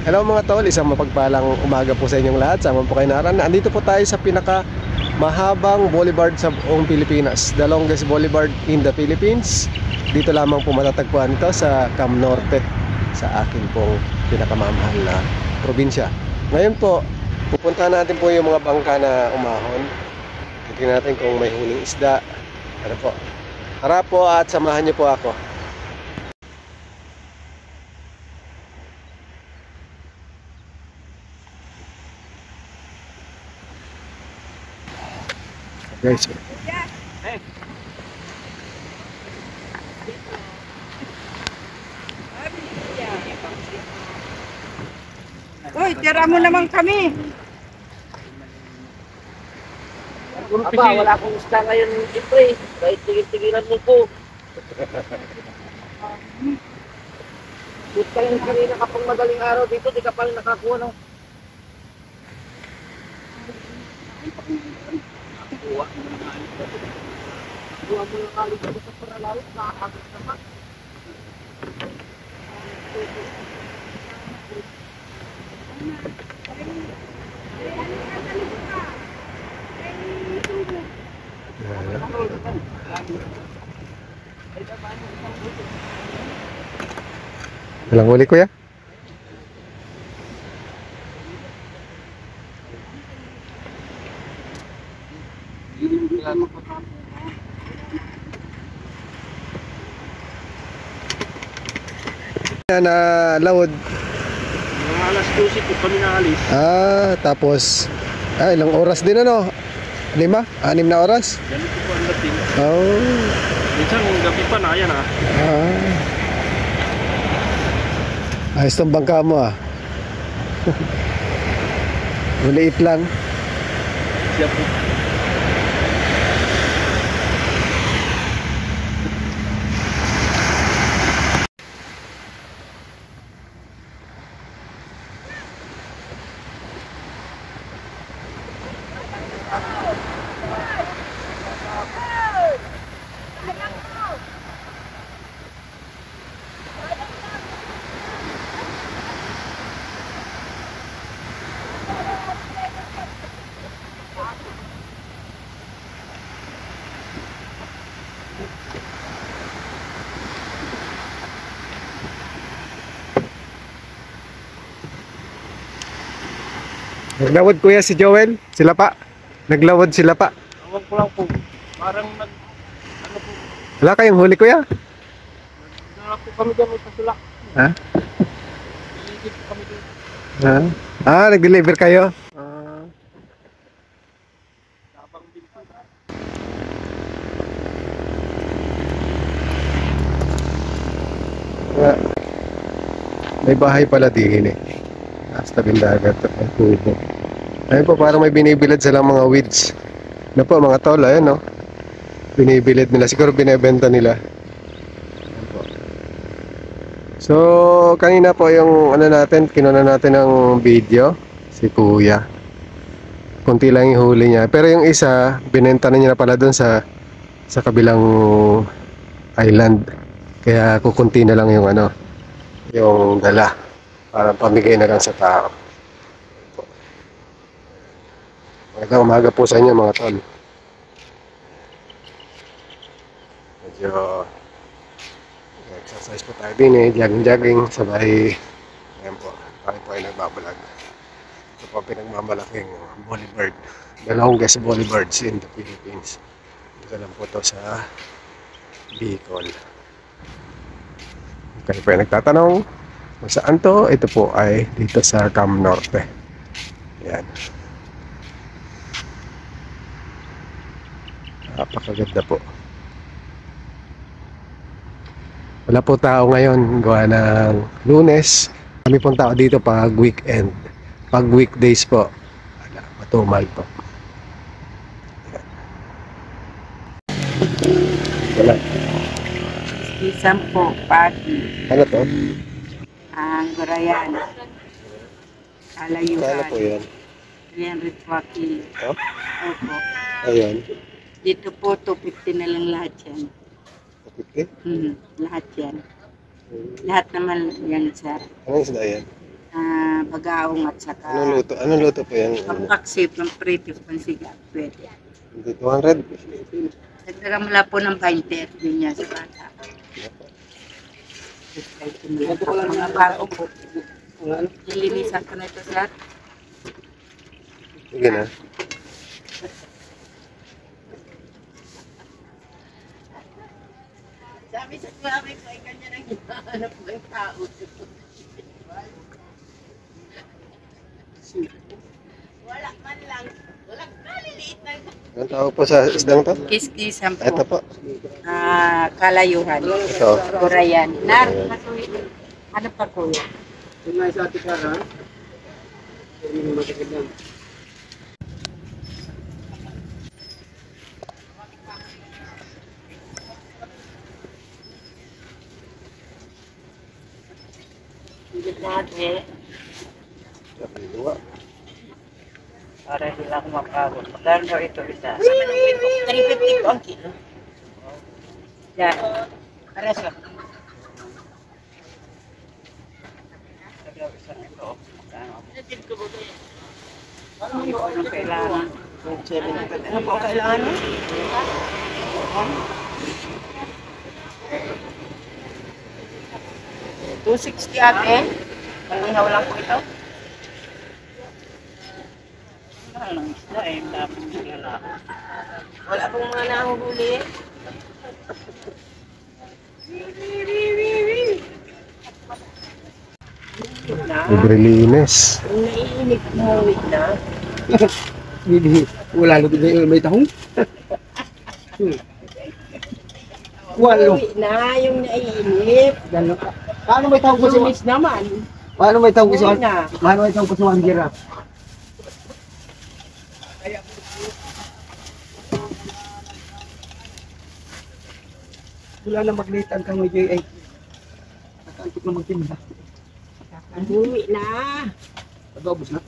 Hello mga tol, isang mapagpalang umaga po sa inyong lahat. Sama po kayo naran. Andito po tayo sa pinaka mahabang boulevard sa buong Pilipinas, the longest boulevard in the Philippines. Dito lamang po matatagpuan ito sa Cam Norte, sa akin pong pinakamamahal na probinsya. Ngayon po, pupuntahan natin po yung mga bangka na umahon. Tingnan natin kung may huling isda. Ano po? Tara po at samahan niyo po ako. Guys, Uy, tira mo naman kami. Aba, wala akong isda ngayon dito eh. Kahit tigil-tigilan mo po. Gusto yung kanina kapag madaling araw dito, di ka pa rin nakakuha ng... Kuha. Kuha mo yung alis dito sa paralawit, nakakagod naman. walang huli kuya? Na lawod. Mga alas 12 po kami naalis. Tapos ilang oras din ano? 5? 6 na oras? Ganito po ang dating. Oh. Minsan gabi pa na yan ah. Ayos tong bangka mo ah. Maliit lang. Siya po. Naglawad kuya si Joel. Sila pa. Naglawad sila pa. Awag ko lang po. Parang ano po. Wala kayong huli kuya? Nagdala po kami dyan sa sulak. Ha? Iigit po kami dito. Nag-deliver kayo? Sabang din po. May bahay pala din eh. Nasa tabing dagat at may tubo. Ayun po, parang may binibilad silang mga weeds. Ano po mga tol, ayun no? Binibilad nila, siguro binebenta nila. Ayun po. So, kanina po yung ano natin, kinuna natin ng video, si kuya. Kunti lang yung huli niya. Pero yung isa, binenta na niya na pala dun sa kabilang island. Kaya kukunti na lang yung ano, yung dala. Para pamigay na lang sa tao. Magandang umaga po sa inyo mga tol. Medyo exercise po tayo din eh. Jogging sabay. Ayan po. Tayo po ay nagbabalag. Ito po pinagmamalaking boulevard. The longest boulevards in the Philippines. Ito lang po ito sa Bicol. Kayo po ay nagtatanong kung saan to? Ito po ay dito sa Cam Norte. Yan. Napakaganda po. Wala po tao ngayon. Gawa ng Lunes. Kami pong tao dito pag weekend. Pag weekdays po, wala, matumal po. Yan. Wala. Isang po, pagi. Ano to? Ang Gorayan. Kala Kalayuan. po yan. Yan, Ritwaki. Oh? Opo. Ayan. Dito po, 250 na lang lahat yan. Okay. Lahat yan. Lahat naman yan, sir. Anong isda yan? Bagaong at saka Anong luto? Anong luto po yan? pampaksip ng prito pansiga. Pwede. 200? Nagdaga mula po ng 20 at din niya sa bata. Mga bago po. Nilinisan ko na ito sa Sige na. sabi sa mami ko, ay kanya nang hinahanap mo yung tao. Wala man lang. Wala kaliliit na. Anong tawag po sa isdang to? Kiskisan po. Ito po. Kalayuhan. Ito. Gurayan. Ano pa ko? Yung nga sa ating para, yung matikid lang. Higit natin. Dua. Para hindi lang mapagod. Magkano daw ito isa? 350 po ang kilo. Yan. Para sa. Ano kailangan? Ano po kailangan mo? 260 ate. Panihaw lang po ito. Mahal lang isda eh. Dapat nila. Wala pong mga nahuhuli eh. Librelines. Naiinip mo na. Hindi, wala luto na yung may tahong. Walo. Na yung naiinip. Paano may tahong ko Si sa Miss naman. Paano may tahong ko sa Na. Paano may tahong ko sa Wangira? Wala na maglitan kang medyo ay nakaantik na magtinda. Bumi na. Pag-ubos na.